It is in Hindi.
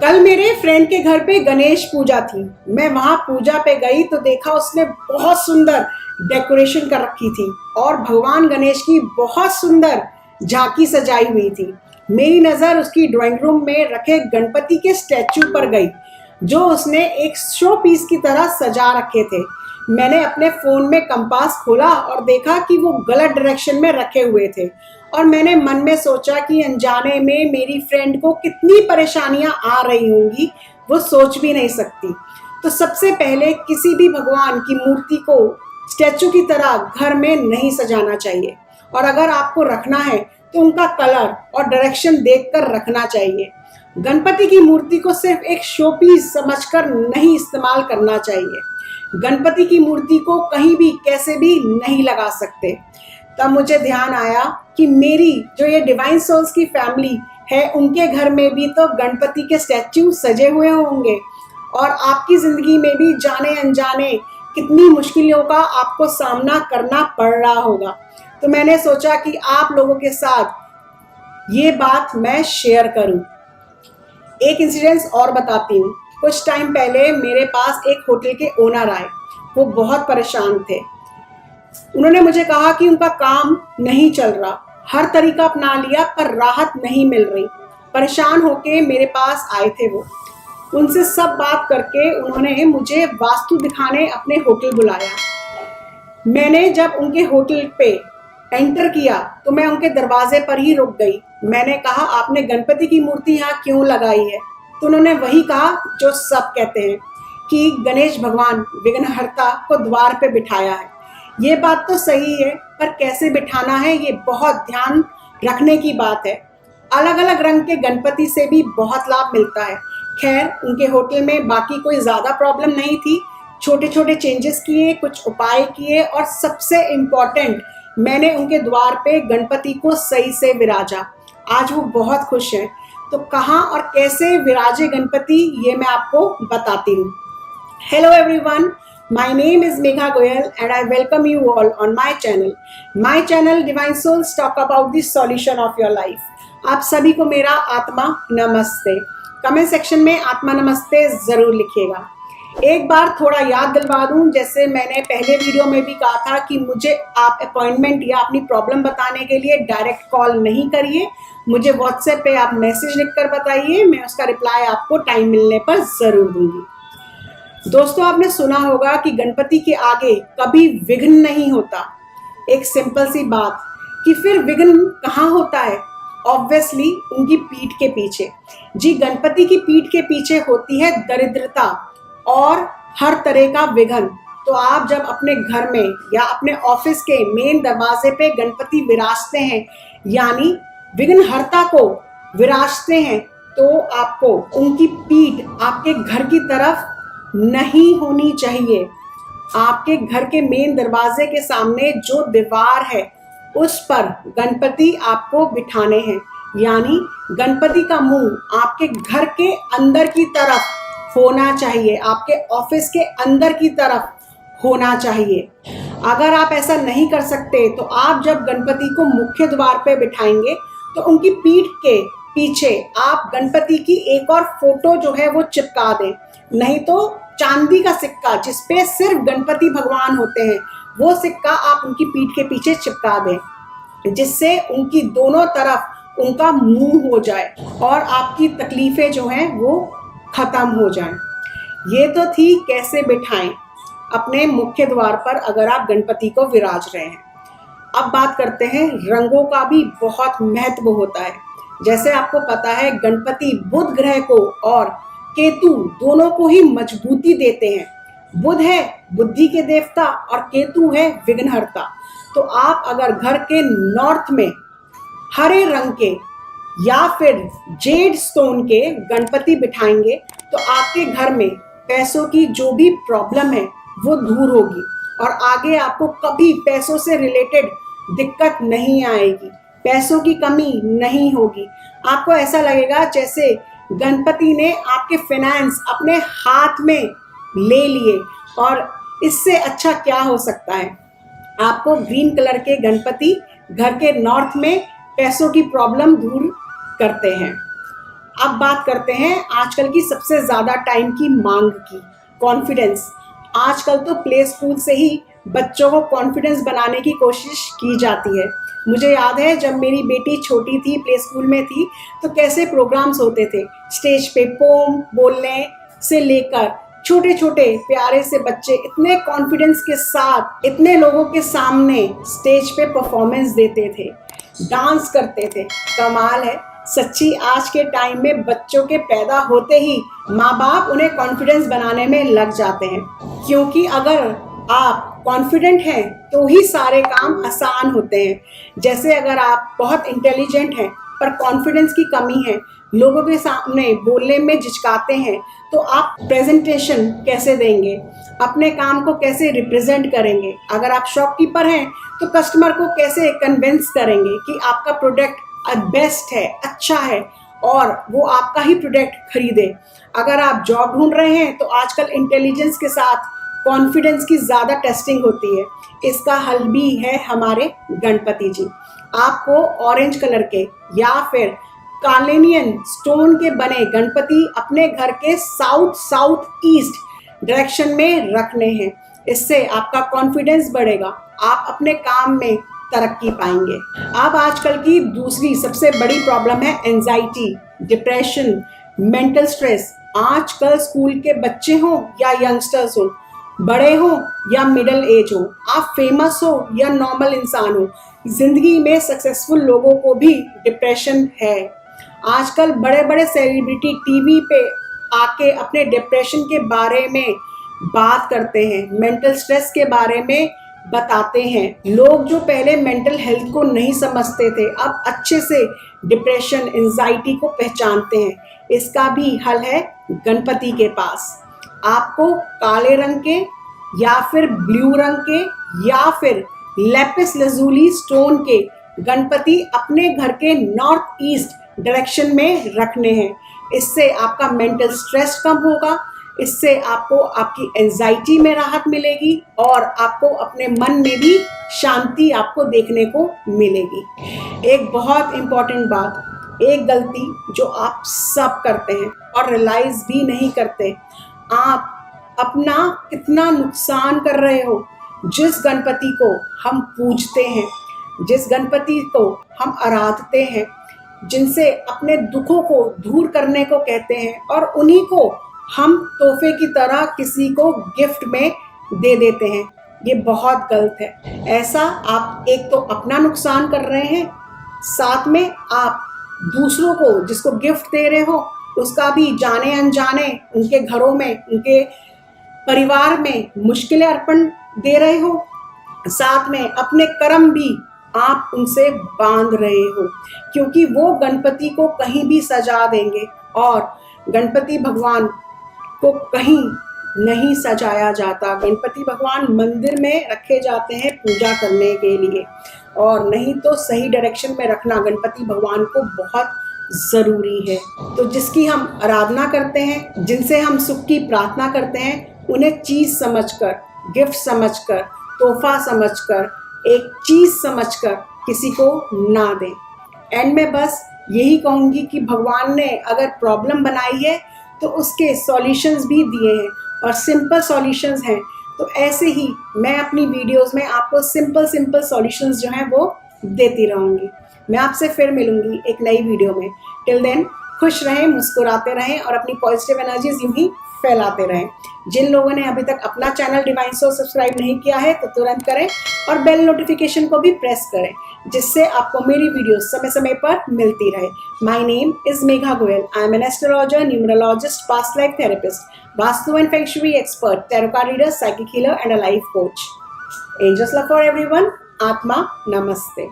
कल मेरे फ्रेंड के घर पे गणेश पूजा थी। मैं वहां पूजा पे गई तो देखा उसने बहुत सुंदर डेकोरेशन कर रखी थी और भगवान गणेश की बहुत सुंदर झांकी सजाई हुई थी। मेरी नज़र उसकी ड्राइंग रूम में रखे गणपति के स्टैचू पर गई जो उसने एक शो पीस की तरह सजा रखे थे। मैंने अपने फ़ोन में कंपास खोला और देखा कि वो गलत डायरेक्शन में रखे हुए थे और मैंने मन में सोचा कि अनजाने में मेरी फ्रेंड को कितनी परेशानियां आ रही होंगी, वो सोच भी नहीं सकती। तो सबसे पहले किसी भी भगवान की मूर्ति को स्टैचू की तरह घर में नहीं सजाना चाहिए और अगर आपको रखना है तो उनका कलर और डायरेक्शन देखकर रखना चाहिए। गणपति की मूर्ति को सिर्फ एक शो पीस समझकर नहीं इस्तेमाल करना चाहिए। गणपति की मूर्ति को कहीं भी कैसे भी नहीं लगा सकते। तब मुझे ध्यान आया कि मेरी जो ये डिवाइन सोल्स की फैमिली है उनके घर में भी तो गणपति के स्टैचू सजे हुए होंगे और आपकी ज़िंदगी में भी जाने अनजाने कितनी मुश्किलों का आपको सामना करना पड़ रहा होगा। तो मैंने सोचा कि आप लोगों के साथ ये बात मैं शेयर करूं। एक इंसिडेंस और बताती हूँ। कुछ टाइम पहले मेरे पास एक होटल के ओनर आए। वो बहुत परेशान थे। उन्होंने मुझे कहा कि उनका काम नहीं चल रहा, हर तरीका अपना लिया पर राहत नहीं मिल रही। परेशान होके मेरे पास आए थे वो। उनसे सब बात करके उन्होंने मुझे वास्तु दिखाने अपने होटल बुलाया। मैंने जब उनके होटल पे एंटर किया तो मैं उनके दरवाजे पर ही रुक गई। मैंने कहा, आपने गणपति की मूर्ति यहाँ क्यों लगाई है? तो उन्होंने वही कहा जो सब कहते हैं कि गणेश भगवान विघ्नहर्ता को द्वार पे बिठाया है। ये बात तो सही है पर कैसे बिठाना है ये बहुत ध्यान रखने की बात है। अलग अलग रंग के गणपति से भी बहुत लाभ मिलता है। खैर, उनके होटल में बाकी कोई ज़्यादा प्रॉब्लम नहीं थी। छोटे छोटे चेंजेस किए, कुछ उपाय किए और सबसे इम्पॉर्टेंट, मैंने उनके द्वार पे गणपति को सही से विराजा। आज वो बहुत खुश हैं। तो कहाँ और कैसे विराजे गणपति ये मैं आपको बताती हूँ। Hello everyone, my name is Megha Goyal and I welcome you all on my channel. My channel Divine Souls talk about the solution of your life. आप सभी को मेरा आत्मा नमस्ते। कमेंट सेक्शन में आत्मा नमस्ते ज़रूर लिखिएगा। एक बार थोड़ा याद दिलवा दूं, जैसे मैंने पहले वीडियो में भी कहा था कि मुझे आप अपॉइंटमेंट या अपनी प्रॉब्लम बताने के लिए डायरेक्ट कॉल नहीं करिए, मुझे व्हाट्सएप पे आप मैसेज लिखकर बताइए, मैं उसका रिप्लाई आपको टाइम मिलने पर ज़रूर दूंगी। दोस्तों, आपने सुना होगा कि गणपति के आगे कभी विघ्न नहीं होता। एक सिंपल सी बात कि फिर विघ्न कहाँ होता है? ऑब्वियसली उनकी पीठ के पीछे। जी, गणपति की पीठ के पीछे होती है दरिद्रता और हर तरह का विघ्न। तो आप जब अपने घर में या अपने ऑफिस के मेन दरवाजे पे गणपति विराजते हैं, यानी विघ्नहर्ता को विराजते हैं, तो आपको उनकी पीठ आपके घर की तरफ नहीं होनी चाहिए। आपके घर के मेन दरवाजे के सामने जो दीवार है उस पर गणपति आपको बिठाने हैं, यानी गणपति का मुंह आपके घर के अंदर की तरफ होना चाहिए, आपके ऑफिस के अंदर की तरफ होना चाहिए। अगर आप ऐसा नहीं कर सकते तो आप जब गणपति को मुख्य द्वार पे बिठाएंगे तो उनकी पीठ के पीछे आप गणपति की एक और फोटो जो है वो चिपका दें, नहीं तो चांदी का सिक्का जिसपे सिर्फ गणपति भगवान होते हैं वो सिक्का आप उनकी पीठ के पीछे चिपका दें, जिससे उनकी दोनों तरफ उनका मुंह हो जाए और आपकी तकलीफें जो हैं वो खत्म हो जाएं। ये तो थी कैसे बिठाएं अपने मुख्य द्वार पर अगर आप गणपति को विराज रहे हैं। अब बात करते हैं, रंगों का भी बहुत महत्व होता है। जैसे आपको पता है, गणपति बुध ग्रह को और केतु दोनों को ही मजबूती देते हैं। बुध है बुद्धि के देवता और केतु है विघ्नहर्ता। तो आप अगर घर के नॉर्थ में हरे रंग के या फिर जेड स्टोन के गणपति बिठाएंगे तो आपके घर में पैसों की जो भी प्रॉब्लम है वो दूर होगी और आगे आपको कभी पैसों से रिलेटेड दिक्कत नहीं आएगी, पैसों की कमी नहीं होगी। आपको ऐसा लगेगा जैसे गणपति ने आपके फाइनेंस अपने हाथ में ले लिए, और इससे अच्छा क्या हो सकता है। आपको ग्रीन कलर के गणपति घर के नॉर्थ में पैसों की प्रॉब्लम दूर करते हैं। अब बात करते हैं आजकल की सबसे ज़्यादा टाइम की मांग की, कॉन्फिडेंस। आजकल तो प्ले स्कूल से ही बच्चों को कॉन्फिडेंस बनाने की कोशिश की जाती है। मुझे याद है जब मेरी बेटी छोटी थी, प्ले स्कूल में थी, तो कैसे प्रोग्राम्स होते थे। स्टेज पे पोम बोलने से लेकर छोटे छोटे प्यारे से बच्चे इतने कॉन्फिडेंस के साथ इतने लोगों के सामने स्टेज पे परफॉर्मेंस देते थे, डांस करते थे। कमाल है सच्ची। आज के टाइम में बच्चों के पैदा होते ही माँ बाप उन्हें कॉन्फिडेंस बनाने में लग जाते हैं, क्योंकि अगर आप कॉन्फिडेंट हैं तो ही सारे काम आसान होते हैं। जैसे अगर आप बहुत इंटेलिजेंट हैं पर कॉन्फिडेंस की कमी है, लोगों के सामने बोलने में झिझकाते हैं, तो आप प्रेजेंटेशन कैसे देंगे, अपने काम को कैसे रिप्रेजेंट करेंगे। अगर आप शॉपकीपर हैं तो कस्टमर को कैसे कन्विंस करेंगे कि आपका प्रोडक्ट बेस्ट है, अच्छा है और वो आपका ही प्रोडक्ट खरीदे। अगर आप जॉब ढूंढ रहे हैं तो आजकल इंटेलिजेंस के साथ कॉन्फिडेंस की ज़्यादा टेस्टिंग होती है। इसका हल भी है हमारे गणपति जी। आपको ऑरेंज कलर के या फिर कार्लेनियन स्टोन के बने गणपति अपने घर के साउथ ईस्ट डायरेक्शन में रखने हैं। इससे आपका कॉन्फिडेंस बढ़ेगा, आप अपने काम में तरक्की पाएंगे। अब आजकल की दूसरी सबसे बड़ी प्रॉब्लम है एंजाइटी, डिप्रेशन, मेंटल स्ट्रेस। आजकल स्कूल के बच्चे हों या यंगस्टर्स हों, बड़े हों या मिडिल एज हो, आप फेमस हो या नॉर्मल इंसान हो, जिंदगी में सक्सेसफुल लोगों को भी डिप्रेशन है। आजकल बड़े बड़े सेलिब्रिटी टीवी पे आके अपने डिप्रेशन के बारे में बात करते हैं, मेंटल स्ट्रेस के बारे में बताते हैं। लोग जो पहले मेंटल हेल्थ को नहीं समझते थे, अब अच्छे से डिप्रेशन, एंजाइटी को पहचानते हैं। इसका भी हल है गणपति के पास। आपको काले रंग के या फिर ब्लू रंग के या फिर लेपिस लजूली स्टोन के गणपति अपने घर के नॉर्थ ईस्ट डायरेक्शन में रखने हैं। इससे आपका मेंटल स्ट्रेस कम होगा, इससे आपको आपकी एंजाइटी में राहत मिलेगी और आपको अपने मन में भी शांति आपको देखने को मिलेगी। एक बहुत इम्पॉर्टेंट बात, एक गलती जो आप सब करते हैं और रियलाइज भी नहीं करते, आप अपना कितना नुकसान कर रहे हो। जिस गणपति को हम पूजते हैं, जिस गणपति को हम आराधते हैं, जिनसे अपने दुखों को दूर करने को कहते हैं, और उन्हीं को हम तोहफे की तरह किसी को गिफ्ट में दे देते हैं, ये बहुत गलत है। ऐसा आप एक तो अपना नुकसान कर रहे हैं, साथ में आप दूसरों को जिसको गिफ्ट दे रहे हो उसका भी जाने अनजाने उनके घरों में, उनके परिवार में मुश्किलें अर्पण दे रहे हो। साथ में अपने कर्म भी आप उनसे बांध रहे हो, क्योंकि वो गणपति को कहीं भी सजा देंगे और गणपति भगवान को कहीं नहीं सजाया जाता। गणपति भगवान मंदिर में रखे जाते हैं पूजा करने के लिए, और नहीं तो सही डायरेक्शन में रखना गणपति भगवान को बहुत ज़रूरी है। तो जिसकी हम आराधना करते हैं, जिनसे हम सुख की प्रार्थना करते हैं, उन्हें चीज़ समझकर, गिफ्ट समझकर, तोहफा समझकर, एक चीज़ समझकर किसी को ना दें। एंड में बस यही कहूँगी कि भगवान ने अगर प्रॉब्लम बनाई है तो उसके सॉल्यूशंस भी दिए हैं, और सिंपल सॉल्यूशंस हैं। तो ऐसे ही मैं अपनी वीडियोस में आपको सिंपल सॉल्यूशंस जो हैं वो देती रहूँगी। मैं आपसे फिर मिलूँगी एक नई वीडियो में। टिल देन खुश रहें, मुस्कुराते रहें और अपनी पॉजिटिव एनर्जीज यूं ही फैलाते रहें। जिन लोगों ने अभी तक अपना चैनल डिवाइन सोर्स सब्सक्राइब नहीं किया है तो तुरंत करें, और बेल नोटिफिकेशन को भी प्रेस करें, जिससे आपको मेरी वीडियो समय समय पर मिलती रहे। My name is Megha Goyal. I am an astrologer, numerologist, past life therapist, vastu and feng shui expert, tarot card reader, psychic healer and a life coach. Angels love for everyone. Atma नमस्ते।